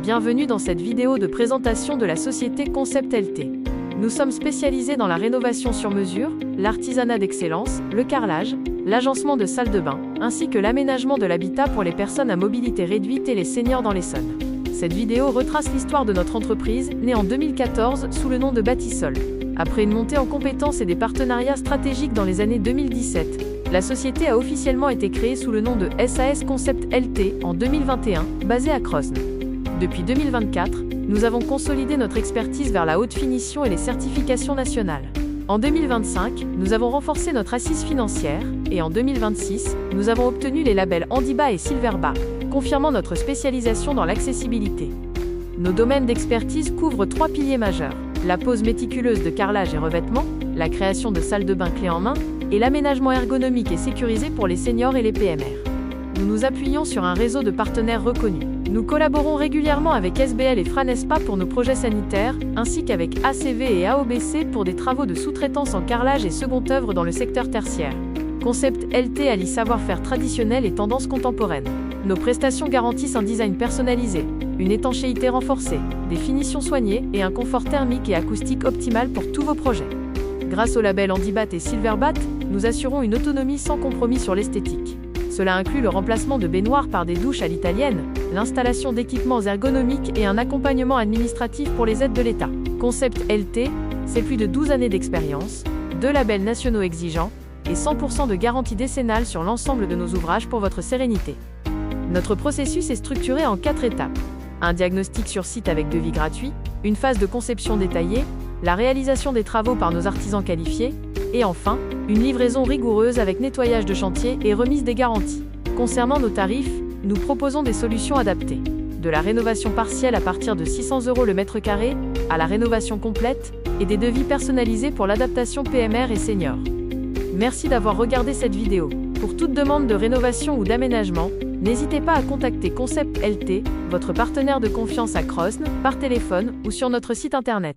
Bienvenue dans cette vidéo de présentation de la société Concept LT. Nous sommes spécialisés dans la rénovation sur mesure, l'artisanat d'excellence, le carrelage, l'agencement de salles de bain, ainsi que l'aménagement de l'habitat pour les personnes à mobilité réduite et les seniors dans l'Essonne. Cette vidéo retrace l'histoire de notre entreprise, née en 2014 sous le nom de Bâtissol. Après une montée en compétences et des partenariats stratégiques dans les années 2017, la société a officiellement été créée sous le nom de SAS Concept LT en 2021, basée à Crosne. Depuis 2024, nous avons consolidé notre expertise vers la haute finition et les certifications nationales. En 2025, nous avons renforcé notre assise financière, et en 2026, nous avons obtenu les labels Handiba et Silverba, confirmant notre spécialisation dans l'accessibilité. Nos domaines d'expertise couvrent 3 piliers majeurs: la pose méticuleuse de carrelage et revêtement, la création de salles de bain clés en main, et l'aménagement ergonomique et sécurisé pour les seniors et les PMR. Nous nous appuyons sur un réseau de partenaires reconnus. Nous collaborons régulièrement avec SBL et Franespa pour nos projets sanitaires, ainsi qu'avec ACV et AOBC pour des travaux de sous-traitance en carrelage et second œuvre dans le secteur tertiaire. Concept LT allie savoir-faire traditionnel et tendance contemporaine. Nos prestations garantissent un design personnalisé, une étanchéité renforcée, des finitions soignées et un confort thermique et acoustique optimal pour tous vos projets. Grâce au label Handibat et Silverbat, nous assurons une autonomie sans compromis sur l'esthétique. Cela inclut le remplacement de baignoires par des douches à l'italienne, l'installation d'équipements ergonomiques et un accompagnement administratif pour les aides de l'État. Concept LT, c'est plus de 12 années d'expérience, 2 labels nationaux exigeants et 100% de garantie décennale sur l'ensemble de nos ouvrages pour votre sérénité. Notre processus est structuré en 4 étapes. Un diagnostic sur site avec devis gratuit, une phase de conception détaillée, la réalisation des travaux par nos artisans qualifiés, et enfin, une livraison rigoureuse avec nettoyage de chantier et remise des garanties. Concernant nos tarifs, nous proposons des solutions adaptées. De la rénovation partielle à partir de 600 € le mètre carré, à la rénovation complète, et des devis personnalisés pour l'adaptation PMR et senior. Merci d'avoir regardé cette vidéo. Pour toute demande de rénovation ou d'aménagement, n'hésitez pas à contacter Concept LT, votre partenaire de confiance à Crosne, par téléphone ou sur notre site internet.